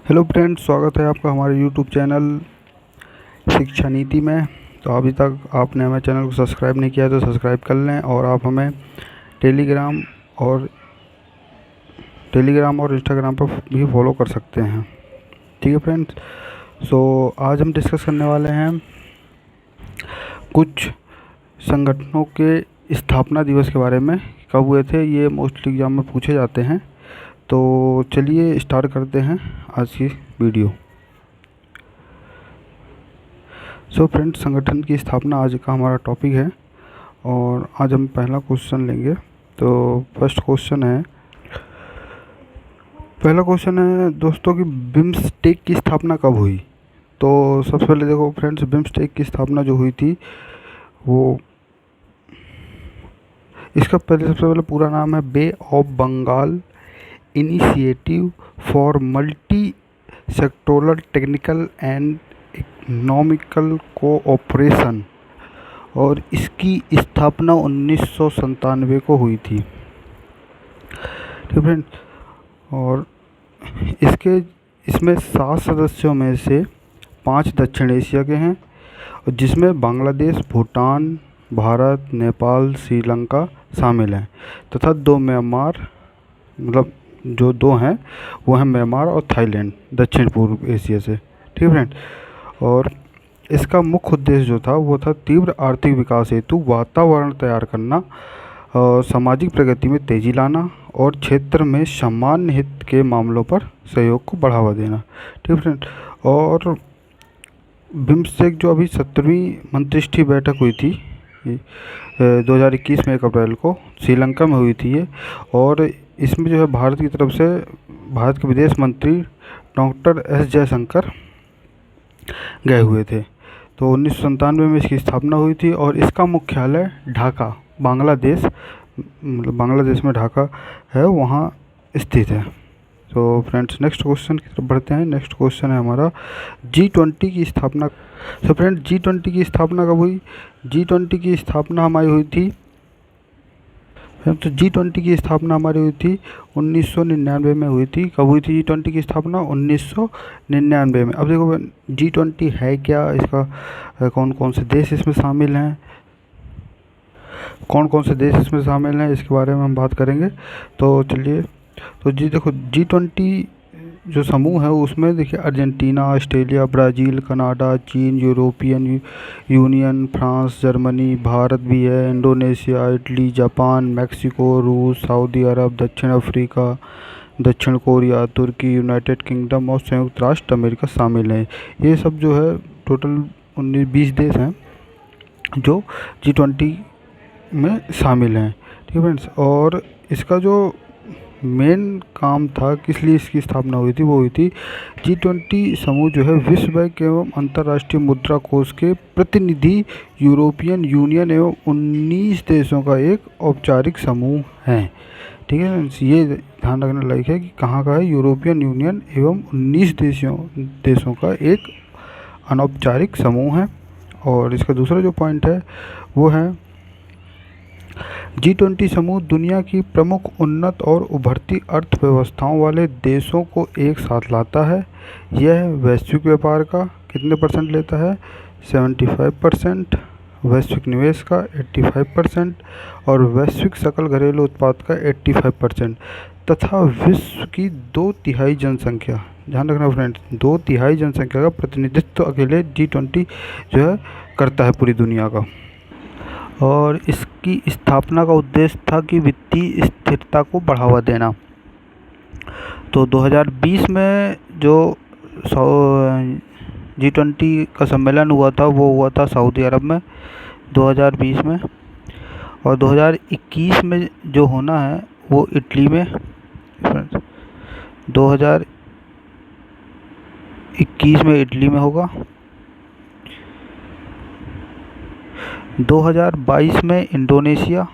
Hello friends, स्वागत है आपका हमारे यूट्यूब चैनल शिक्षा नीति में। तो अभी तक आपने हमारे चैनल को सब्सक्राइब नहीं किया है तो सब्सक्राइब कर लें, और आप हमें टेलीग्राम और इंस्टाग्राम पर भी फॉलो कर सकते हैं। ठीक है फ्रेंड्स, सो आज हम डिस्कस करने वाले हैं कुछ संगठनों के स्थापना दिवस के बारे में। कब हुए थे, ये मोस्टली एग्जाम में पूछे जाते हैं। तो चलिए स्टार्ट करते हैं आज की वीडियो। सो फ्रेंड्स, संगठन की स्थापना आज का हमारा टॉपिक है, और आज हम पहला क्वेश्चन लेंगे। तो पहला क्वेश्चन है दोस्तों कि बिम्स्टेक की स्थापना कब हुई। तो सबसे पहले देखो फ्रेंड्स, बिम्स्टेक की स्थापना जो हुई थी वो, इसका सबसे पहले पूरा नाम है Bay of Bengal Initiative for Multi Sectoral Technical and Economical Cooperation, और इसकी स्थापना 1997 को हुई थी। ठीक फ्रेंड, और इसमें 7 सदस्यों में से 5 दक्षिण एशिया के हैं, और जिसमें बांग्लादेश, भूटान, भारत, नेपाल, श्रीलंका शामिल हैं, तथा 2 म्यांमार, मतलब जो 2 हैं वो हैं म्यांमार और थाईलैंड, दक्षिण पूर्व एशिया से। ठीक फ्रेंड, और इसका मुख्य उद्देश्य जो था वो था तीव्र आर्थिक विकास हेतु वातावरण तैयार करना, और सामाजिक प्रगति में तेजी लाना, और क्षेत्र में सामान्य हित के मामलों पर सहयोग को बढ़ावा देना। ठीक फ्रेंड, और बिम्स्टेक जो अभी 17वीं मंत्रिष्ठीय बैठक हुई थी 2021 में 1 अप्रैल को श्रीलंका में हुई थी ये, और इसमें जो है भारत की तरफ से भारत के विदेश मंत्री डॉक्टर एस जयशंकर गए हुए थे। तो 1997 में इसकी स्थापना हुई थी, और इसका मुख्यालय ढाका, बांग्लादेश, मतलब बांग्लादेश में ढाका है, वहाँ स्थित है। तो फ्रेंड्स, नेक्स्ट क्वेश्चन की तरफ बढ़ते हैं। नेक्स्ट क्वेश्चन है हमारा G20 की स्थापना। तो फ्रेंड्स, G20 की स्थापना कब हुई। G20 की स्थापना हमारी हुई थी, तो G20 की स्थापना हमारी हुई थी 1999 में हुई थी। कब हुई थी G20 की स्थापना? 1999 में। अब देखो G20 है क्या, इसका कौन कौन से देश इसमें शामिल हैं, इसके बारे में हम बात करेंगे। तो चलिए, तो देखो G20 जो समूह है उसमें देखिए अर्जेंटीना, ऑस्ट्रेलिया, ब्राज़ील, कनाडा, चीन, European union, France, Germany, Bharat भी है, इंडोनेशिया, इटली, जापान, मैक्सिको, रूस, सऊदी अरब, दक्षिण अफ्रीका, दक्षिण कोरिया, तुर्की, यूनाइटेड किंगडम और संयुक्त राष्ट्र अमेरिका शामिल हैं। ये सब जो है टोटल 19-20 देश हैं जो G20 में शामिल हैं। ठीक है फ्रेंड्स, और इसका जो मेन काम था, किस लिए इसकी स्थापना हुई थी, वो हुई थी G20 समूह जो है विश्व बैंक एवं अंतर्राष्ट्रीय मुद्रा कोष के प्रतिनिधि यूरोपियन यूनियन एवं 19 देशों का एक औपचारिक समूह है। ठीक है, ये ध्यान रखने लायक है कि कहाँ का है, यूरोपियन यूनियन एवं 19 देशों का एक अनौपचारिक समूह है। और इसका दूसरा जो पॉइंट है वो है G20 समूह दुनिया की प्रमुख उन्नत और उभरती अर्थव्यवस्थाओं वाले देशों को एक साथ लाता है। यह वैश्विक व्यापार का कितने % लेता है? 75%, वैश्विक निवेश का 85%, और वैश्विक सकल घरेलू उत्पाद का 85%, तथा विश्व की 2/3 जनसंख्या, ध्यान रखना फ्रेंड्स, 2/3 जनसंख्या का प्रतिनिधित्व अकेले G20 जो है करता है पूरी दुनिया का। और इसकी स्थापना का उद्देश्य था कि वित्तीय स्थिरता को बढ़ावा देना। तो 2020 में जो G20 का सम्मेलन हुआ था वो हुआ था सऊदी अरब में 2020 में, और 2021 में जो होना है वो इटली में। 2021 में इटली में होगा, 2022 में इंडोनेशिया,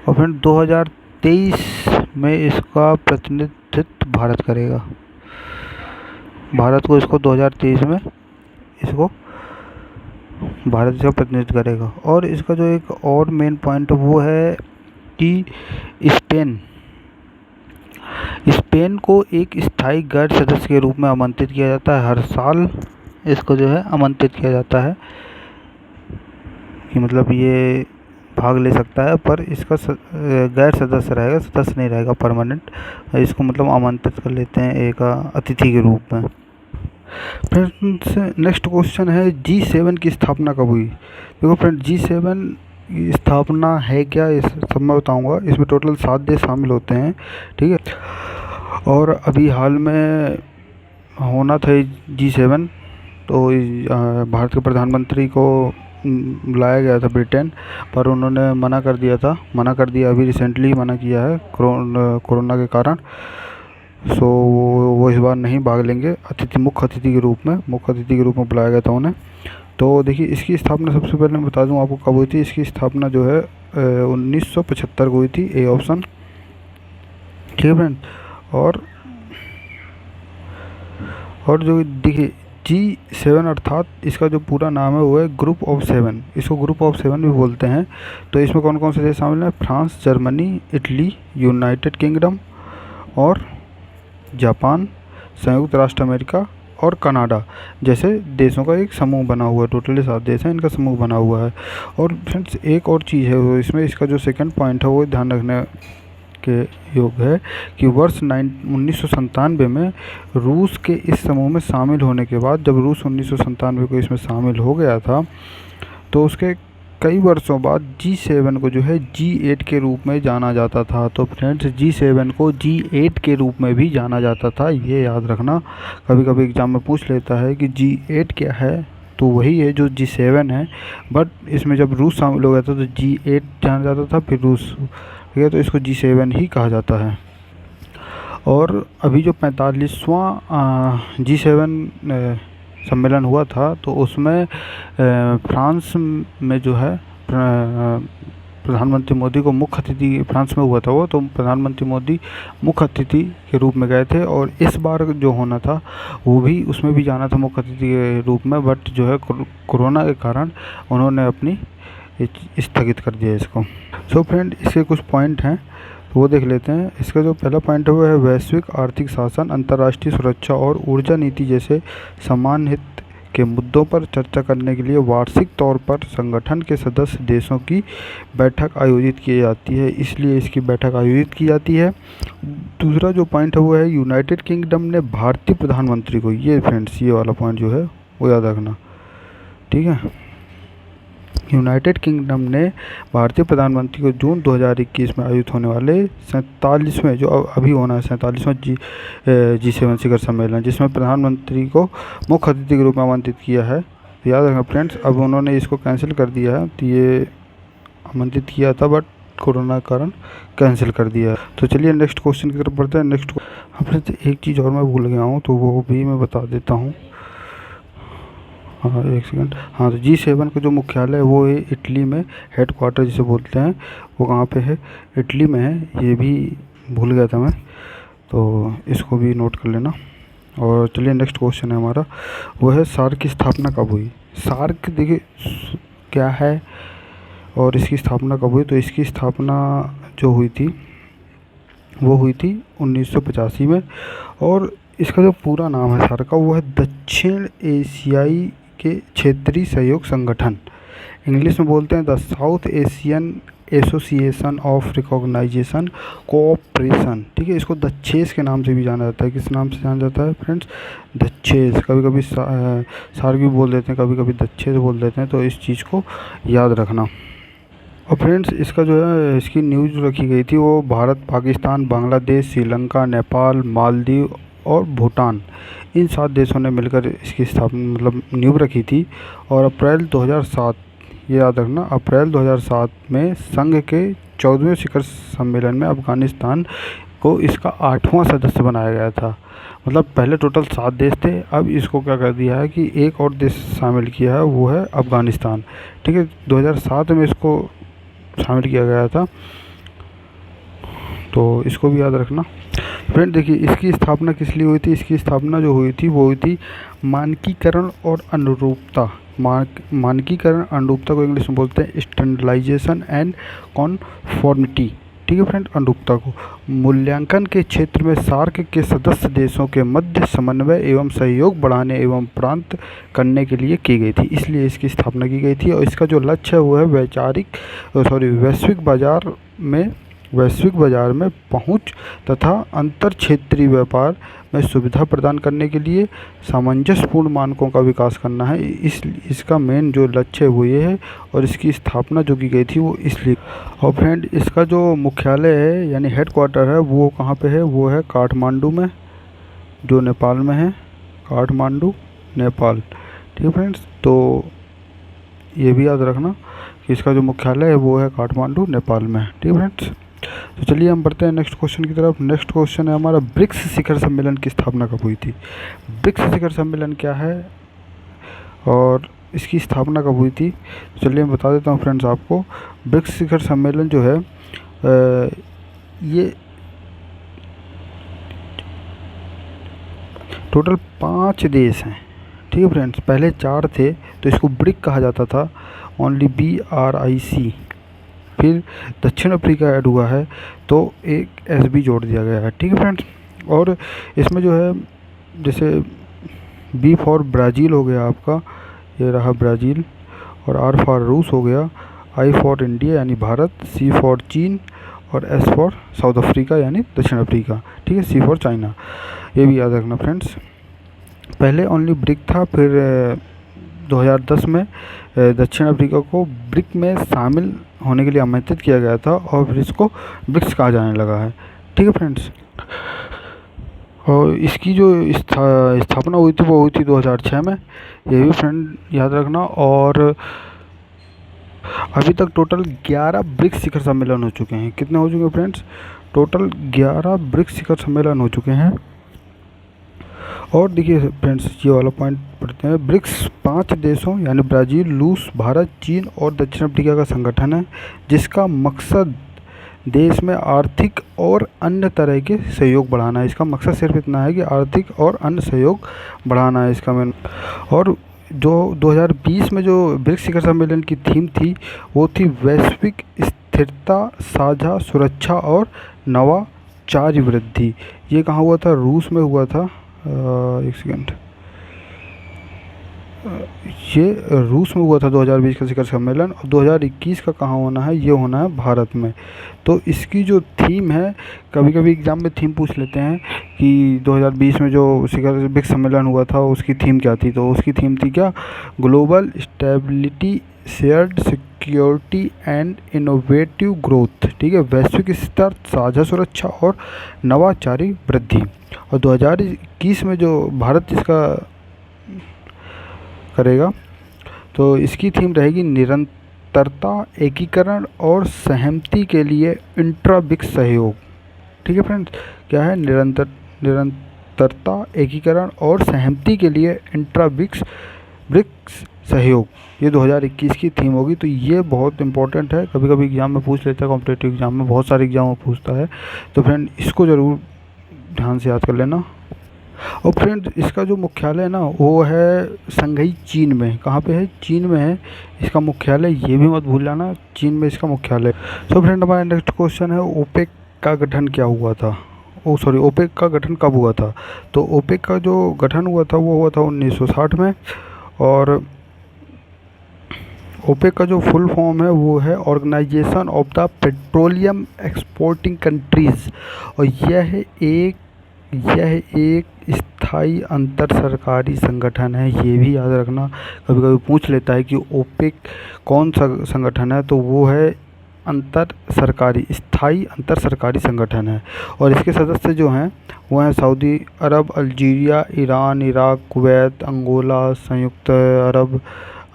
और फिर 2023 में इसका प्रतिनिधित्व भारत करेगा। भारत को इसको 2023 में इसको भारत इसका प्रतिनिधित्व करेगा। और इसका जो एक और मेन पॉइंट वो है कि स्पेन को एक स्थायी गैर सदस्य के रूप में आमंत्रित किया जाता है। हर साल इसको जो है आमंत्रित किया जाता है कि मतलब ये भाग ले सकता है, पर इसका गैर सदस्य रहेगा, सदस्य नहीं रहेगा परमानेंट। इसको मतलब आमंत्रित कर लेते हैं एक अतिथि के रूप में। फ्रेंड्स नेक्स्ट क्वेश्चन है G7 की स्थापना कब हुई। देखो फ्रेंड, G7 की स्थापना है क्या, इस सब मैं बताऊँगा। इसमें टोटल 7 देश शामिल होते हैं, ठीक है। और अभी हाल में होना था G7, तो भारत के प्रधानमंत्री को बुलाया गया था ब्रिटेन, पर उन्होंने मना कर दिया अभी रिसेंटली मना किया है कोरोना के कारण। सो वो इस बार नहीं भाग लेंगे। मुख्य अतिथि के रूप में बुलाया गया था उन्हें। तो देखिए, इसकी स्थापना सबसे पहले मैं बता दूं आपको कब हुई थी। इसकी स्थापना जो है 1975 को हुई थी, ए ऑप्शन, ठीक है फ्रेंड। और जो देखिए G7 अर्थात इसका जो पूरा नाम है वो है ग्रुप ऑफ 7। इसको ग्रुप ऑफ 7 भी बोलते हैं। तो इसमें कौन कौन से देश शामिल हैं? France, Germany, Italy, United kingdom और जापान, संयुक्त राष्ट्र अमेरिका और कनाडा जैसे देशों का एक समूह बना हुआ है। टोटली 7 देश हैं, इनका समूह बना हुआ है। और फ्रेंड्स एक और चीज़ है वो इसमें, इसका जो सेकंड पॉइंट है वो ध्यान रखने के योग है कि वर्ष 1997 में रूस के इस समूह में शामिल होने के बाद, जब रूस 1997 को इसमें शामिल हो गया था, तो उसके कई वर्षों बाद G7 को जो है G8 के रूप में जाना जाता था। तो फ्रेंड्स G7 को G8 के रूप में भी जाना जाता था, ये याद रखना। कभी कभी एग्जाम में पूछ लेता है कि G8 क्या है, तो वही है जो G7 है, बट इसमें जब रूस शामिल हो गया था तो G8 जाना जाता था, फिर रूस, ठीक है, तो इसको G7 ही कहा जाता है। और अभी जो 45वां G7 सम्मेलन हुआ था, तो उसमें फ्रांस में जो है प्रधानमंत्री मोदी को मुख्य अतिथि, फ्रांस में हुआ था वो, तो प्रधानमंत्री मोदी मुख्य अतिथि के रूप में गए थे। और इस बार जो होना था वो भी, उसमें भी जाना था मुख्य अतिथि के रूप में, बट जो है कोरोना के कारण उन्होंने अपनी स्थगित कर दिया इसको। सो फ्रेंड, इसके कुछ पॉइंट हैं तो वो देख लेते हैं। इसका जो पहला पॉइंट है वो है वैश्विक आर्थिक शासन, अंतर्राष्ट्रीय सुरक्षा और ऊर्जा नीति जैसे समान हित के मुद्दों पर चर्चा करने के लिए वार्षिक तौर पर संगठन के सदस्य देशों की बैठक आयोजित की जाती है, इसलिए इसकी बैठक आयोजित की जाती है। दूसरा जो पॉइंट है वो है यूनाइटेड किंगडम ने भारतीय प्रधानमंत्री को, ये फ्रेंड्स ये वाला पॉइंट जो है वो याद रखना, ठीक है। यूनाइटेड किंगडम ने भारतीय प्रधानमंत्री को जून 2021 में आयोजित होने वाले 47वें, जो अभी होना है 47वां G7 शिखर सम्मेलन, जिसमें प्रधानमंत्री को मुख्य अतिथि के रूप में आमंत्रित किया है। तो याद रखना फ्रेंड्स, अब उन्होंने इसको कैंसिल कर दिया है। तो ये आमंत्रित किया था बट कोरोना के कारण कैंसिल कर दिया है। तो चलिए नेक्स्ट क्वेश्चन की तरफ बढ़ते हैं। नेक्स्ट, हाँ फ्रेंड्स एक चीज़ और मैं भूल गया हूँ, तो वो भी मैं बता देता हूँ। हाँ एक सेकंड, हाँ तो G7 का जो मुख्यालय है वो है इटली में, हेड क्वार्टर जिसे बोलते हैं, वो कहाँ पे है? इटली में है। ये भी भूल गया था मैं, तो इसको भी नोट कर लेना। और चलिए नेक्स्ट क्वेश्चन है हमारा, वो है सार्क की स्थापना कब हुई। सार्क देखिए क्या है और इसकी स्थापना कब हुई। तो इसकी स्थापना जो हुई थी वो हुई थी 1985 में। और इसका जो पूरा नाम है सार्क का वो है दक्षिण एशियाई के क्षेत्रीय सहयोग संगठन, इंग्लिश में बोलते हैं the South Asian association of recognisation cooperation, ठीक है। इसको दक्षेस के नाम से भी जाना जाता है। किस नाम से जाना जाता है फ्रेंड्स? दक्षेस। कभी कभी सार्क भी बोल देते हैं, कभी कभी दक्षेस बोल देते हैं, तो इस चीज़ को याद रखना। और फ्रेंड्स इसका जो है, इसकी न्यूज़ जो रखी गई थी वो भारत, पाकिस्तान, बांग्लादेश, श्रीलंका, नेपाल, मालदीव और भूटान, इन 7 देशों ने मिलकर इसकी स्थापना मतलब नींव रखी थी। और अप्रैल 2007, ये याद रखना, अप्रैल 2007 में संघ के 14वें शिखर सम्मेलन में अफगानिस्तान को इसका 8वां सदस्य बनाया गया था। मतलब पहले टोटल 7 देश थे, अब इसको क्या कर दिया है कि एक और देश शामिल किया है, वो है अफगानिस्तान, ठीक है। 2007 में इसको शामिल किया गया था, तो इसको भी याद रखना। फ्रेंड देखिए, इसकी स्थापना किस लिए हुई थी? इसकी स्थापना जो हुई थी वो हुई थी मानकीकरण और अनुरूपता मानकीकरण, अनुरूपता को इंग्लिश में बोलते हैं स्टैंडर्डाइजेशन एंड कॉन्फॉर्मिटी। ठीक है फ्रेंड, अनुरूपता को मूल्यांकन के क्षेत्र में सार्क के सदस्य देशों के मध्य समन्वय एवं सहयोग बढ़ाने एवं प्राप्त करने के लिए की गई थी, इसलिए इसकी स्थापना की गई थी। और इसका जो लक्ष्य है वो है वैश्विक बाजार में पहुंच तथा अंतर क्षेत्रीय व्यापार में सुविधा प्रदान करने के लिए सामंजस्यपूर्ण मानकों का विकास करना है। इसका मेन जो लक्ष्य है वो ये है, और इसकी स्थापना जो की गई थी वो इसलिए। और फ्रेंड, इसका जो मुख्यालय है यानी हेड क्वार्टर है वो कहाँ पे है, वो है काठमांडू में, जो नेपाल में है, काठमांडू नेपाल। ठीक है फ्रेंड्स, तो ये भी याद रखना कि इसका जो मुख्यालय है वो है काठमांडू नेपाल में। ठीक है फ्रेंड्स, तो चलिए हम बढ़ते हैं नेक्स्ट क्वेश्चन की तरफ। नेक्स्ट क्वेश्चन है हमारा, ब्रिक्स शिखर सम्मेलन की स्थापना कब हुई थी। ब्रिक्स शिखर सम्मेलन क्या है और इसकी स्थापना कब हुई थी, चलिए मैं बता देता हूँ फ्रेंड्स आपको। ब्रिक्स शिखर सम्मेलन जो है ये टोटल 5 देश हैं। ठीक है फ्रेंड्स, पहले 4 थे तो इसको ब्रिक कहा जाता था, ओनली BRIC। फिर दक्षिण अफ्रीका ऐड हुआ है तो एक SB जोड़ दिया गया है। ठीक है फ्रेंड्स, और इसमें जो है जैसे B फॉर ब्राज़ील हो गया आपका, ये रहा ब्राज़ील, और R फॉर रूस हो गया, I फॉर इंडिया यानी भारत, C फॉर चीन, और S फॉर साउथ अफ्रीका यानी दक्षिण अफ्रीका। ठीक है, C फॉर चाइना, ये भी याद रखना फ्रेंड्स। पहले ओनली ब्रिक था, फिर 2010 में दक्षिण अफ्रीका को ब्रिक में शामिल होने के लिए आमंत्रित किया गया था और फिर इसको ब्रिक्स कहा जाने लगा है। ठीक है फ्रेंड्स, और इसकी जो स्थापना हुई थी वो हुई थी 2006 में, ये भी फ्रेंड याद रखना। और अभी तक टोटल 11 ब्रिक्स शिखर सम्मेलन हो चुके हैं। कितने हो चुके हैं फ्रेंड्स, टोटल 11 ब्रिक्स शिखर सम्मेलन हो चुके हैं। और देखिए फ्रेंड्स, ये वाला पॉइंट पढ़ते हैं। ब्रिक्स 5 देशों यानी ब्राज़ील, रूस, भारत, चीन और दक्षिण अफ्रीका का संगठन है, जिसका मकसद देश में आर्थिक और अन्य तरह के सहयोग बढ़ाना है। इसका मकसद सिर्फ इतना है कि आर्थिक और अन्य सहयोग बढ़ाना है इसका मेन। और जो 2020 में जो ब्रिक्स शिखर सम्मेलन की थीम थी वो थी वैश्विक स्थिरता, साझा सुरक्षा और नवाचार वृद्धि। ये कहाँ हुआ था, रूस में हुआ था। एक सेकेंड, ये रूस में हुआ था 2020 का शिखर सम्मेलन, और 2021 का कहाँ होना है, ये होना है भारत में। तो इसकी जो थीम है, कभी कभी एग्जाम में थीम पूछ लेते हैं कि 2020 में जो शिखर ब्रिक्स सम्मेलन हुआ था उसकी थीम क्या थी, तो उसकी थीम थी क्या, global stability, shared security and innovative growth. ठीक है, वैश्विक स्तर, साझा सुरक्षा और नवाचारी वृद्धि। और 2021 में जो भारत इसका करेगा तो इसकी थीम रहेगी निरंतरता, एकीकरण और सहमति के लिए इंट्रा ब्रिक्स सहयोग। ठीक है फ्रेंड्स, क्या है, निरंतरता, एकीकरण और सहमति के लिए इंट्रा ब्रिक्स सहयोग, ये 2021 की थीम होगी। तो ये बहुत इंपॉर्टेंट है, कभी कभी एग्जाम में पूछ लेता है, कॉम्पिटेटिव एग्जाम में, बहुत सारे एग्जाम में पूछता है। तो फ्रेंड इसको ज़रूर ध्यान से याद कर लेना। और फ्रेंड इसका जो मुख्यालय है ना वो है संघई, चीन में। कहाँ पे है, चीन में है इसका मुख्यालय, ये भी मत भूल जाना, चीन में इसका मुख्यालय। तो फ्रेंड हमारा नेक्स्ट क्वेश्चन है, ओपेक का गठन क्या हुआ था, ओपेक का गठन कब हुआ था। तो ओपेक का जो गठन हुआ था वो हुआ था 1960 में। और ओपेक का जो फुल फॉर्म है वो है organisation of the petroleum exporting countries. और यह एक स्थायी अंतर सरकारी संगठन है, ये भी याद रखना। कभी कभी पूछ लेता है कि ओपेक कौन सा संगठन है, तो वो है स्थायी अंतर सरकारी संगठन है। और इसके सदस्य जो हैं वो हैं Saudi Arab, Algeria, Iran, Iraq, Kuwait, Angola, संयुक्त अरब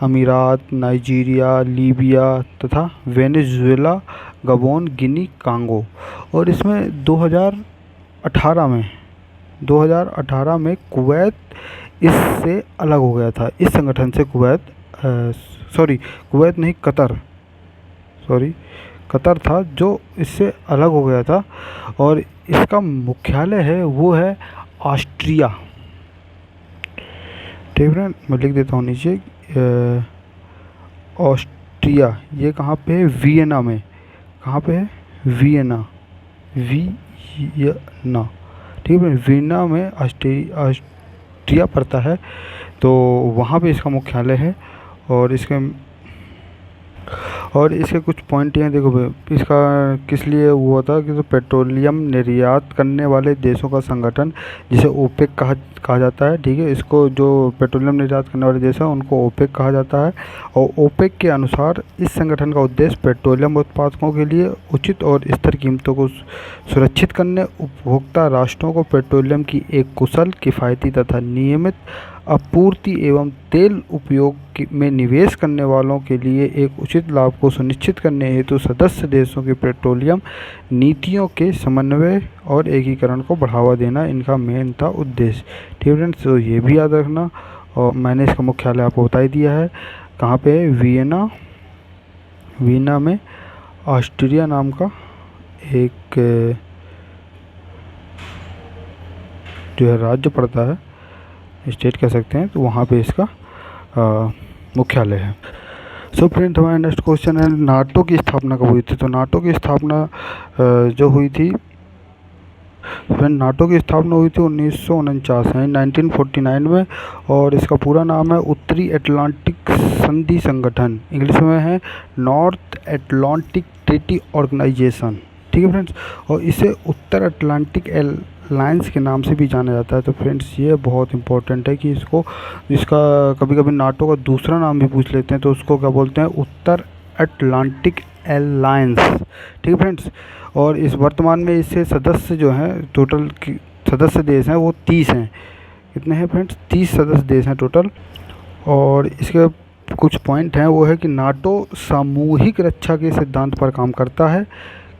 अमीरात, नाइजीरिया, लीबिया तथा वेनेजुएला, गबोन, गिनी, कांगो। और इसमें 2018 में कुवैत इससे अलग हो गया था, इस संगठन से कुवैत नहीं, कतर था जो इससे अलग हो गया था। और इसका मुख्यालय है वो है ऑस्ट्रिया। ठीक है, मैं लिख देता हूँ नीचे, ऑस्ट्रिया, ये कहाँ पे है? वियना में। कहाँ पे है? वियना, वियना, ठीक है। वियना में ऑस्ट्रिया पड़ता है, तो वहाँ पे इसका मुख्यालय है। और इसके कुछ पॉइंट हैं, देखो भाई, इसका किस लिए हुआ था कि तो पेट्रोलियम निर्यात करने वाले देशों का संगठन, जिसे ओपेक कहा जाता है, ठीक है। इसको जो पेट्रोलियम निर्यात करने वाले देश हैं उनको ओपेक कहा जाता है। और ओपेक के अनुसार इस संगठन का उद्देश्य पेट्रोलियम उत्पादकों के लिए उचित और स्थिर कीमतों को सुरक्षित करने, उपभोक्ता राष्ट्रों को पेट्रोलियम की एक कुशल, किफ़ायती तथा नियमित आपूर्ति एवं तेल उपयोग में निवेश करने वालों के लिए एक उचित लाभ को सुनिश्चित करने हेतु सदस्य देशों की पेट्रोलियम नीतियों के समन्वय और एकीकरण को बढ़ावा देना इनका मेन था उद्देश्य, ठीक है फ्रेंड्स। तो ये भी याद रखना। और मैंने इसका मुख्यालय आपको बता ही दिया है, कहाँ पे है? वियना में ऑस्ट्रिया नाम का एक जो है राज्य पड़ता है, स्टेट कह सकते हैं, तो वहाँ पे इसका मुख्यालय है। सो फ्रेंड्स, हमारा नेक्स्ट क्वेश्चन है, नाटो की स्थापना कब हुई थी? तो नाटो की स्थापना जो हुई थी फ्रेंड, नाटो की स्थापना हुई थी 1949 है, 1949 में। और इसका पूरा नाम है उत्तरी अटलांटिक संधि संगठन, इंग्लिश में है नॉर्थ अटलांटिक ट्रीटी ऑर्गेनाइजेशन, ठीक है फ्रेंड्स। और इसे उत्तर अटलांटिक अलायंस के नाम से भी जाना जाता है। तो फ्रेंड्स, ये बहुत इंपॉर्टेंट है कि इसका कभी कभी नाटो का दूसरा नाम भी पूछ लेते हैं, तो उसको क्या बोलते हैं? उत्तर अटलांटिक अलायंस, ठीक है फ्रेंड्स। और इस वर्तमान में इससे सदस्य जो हैं, टोटल सदस्य देश हैं वो 30 हैं। कितने हैं फ्रेंड्स? 30 सदस्य देश हैं टोटल। और इसके कुछ पॉइंट हैं, वो है कि नाटो सामूहिक रक्षा के सिद्धांत पर काम करता है।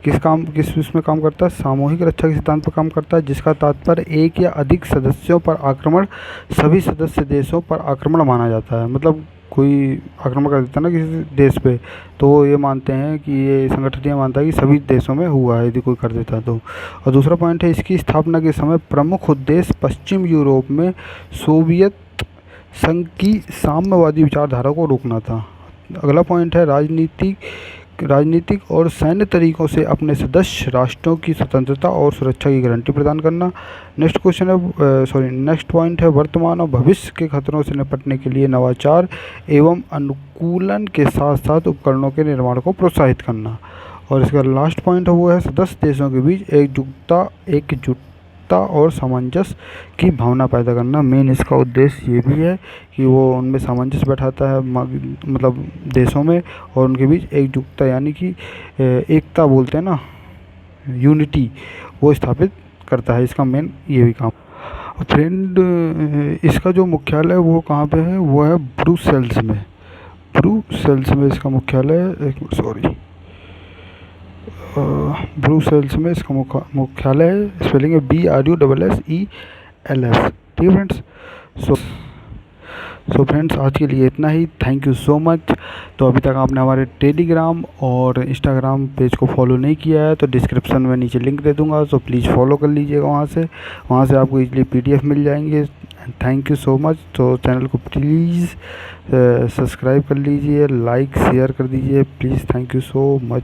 किस उसमें काम करता है? सामूहिक रक्षा के सिद्धांत पर काम करता है, जिसका तात्पर्य एक या अधिक सदस्यों पर आक्रमण, सभी सदस्य देशों पर आक्रमण माना जाता है। मतलब कोई आक्रमण कर देता है ना किसी देश पे, तो वो ये मानते हैं कि ये संगठन ये मानता है कि सभी देशों में हुआ है यदि कोई कर देता है तो। और दूसरा पॉइंट है, इसकी स्थापना के समय प्रमुख उद्देश्य पश्चिम यूरोप में सोवियत संघ की साम्यवादी विचारधारा को रोकना था। अगला पॉइंट है, राजनीतिक और सैन्य तरीकों से अपने सदस्य राष्ट्रों की स्वतंत्रता और सुरक्षा की गारंटी प्रदान करना। नेक्स्ट पॉइंट है, वर्तमान और भविष्य के खतरों से निपटने के लिए नवाचार एवं अनुकूलन के साथ साथ उपकरणों के निर्माण को प्रोत्साहित करना। और इसका लास्ट पॉइंट है, वो है सदस्य देशों के बीच एकजुटता और सामंजस्य की भावना पैदा करना। मेन इसका उद्देश्य ये भी है कि वो उनमें सामंजस्य बैठाता है, मतलब देशों में, और उनके बीच एकजुटता यानी कि एकता बोलते हैं ना, यूनिटी, वो स्थापित करता है। इसका मेन ये भी काम। फ्रेंड, इसका जो मुख्यालय है वो कहाँ पे है? वो है ब्रुसेल्स में इसका मुख्यालय है। ब्रुसेल्स में इसका मुख्यालय है। स्पेलिंग है BRUSSELS, ठीक है फ्रेंड्स। सो फ्रेंड्स, आज के लिए इतना ही। Thank you so much. तो अभी तक आपने हमारे टेलीग्राम और इंस्टाग्राम पेज को फॉलो नहीं किया है तो डिस्क्रिप्शन में नीचे लिंक दे दूंगा, तो प्लीज़ फॉलो कर लीजिएगा वहाँ से आपको इजीली PDF मिल जाएंगे। Thank you so much. तो चैनल को प्लीज़ सब्सक्राइब कर लीजिए, लाइक शेयर कर दीजिए please. Thank you so much.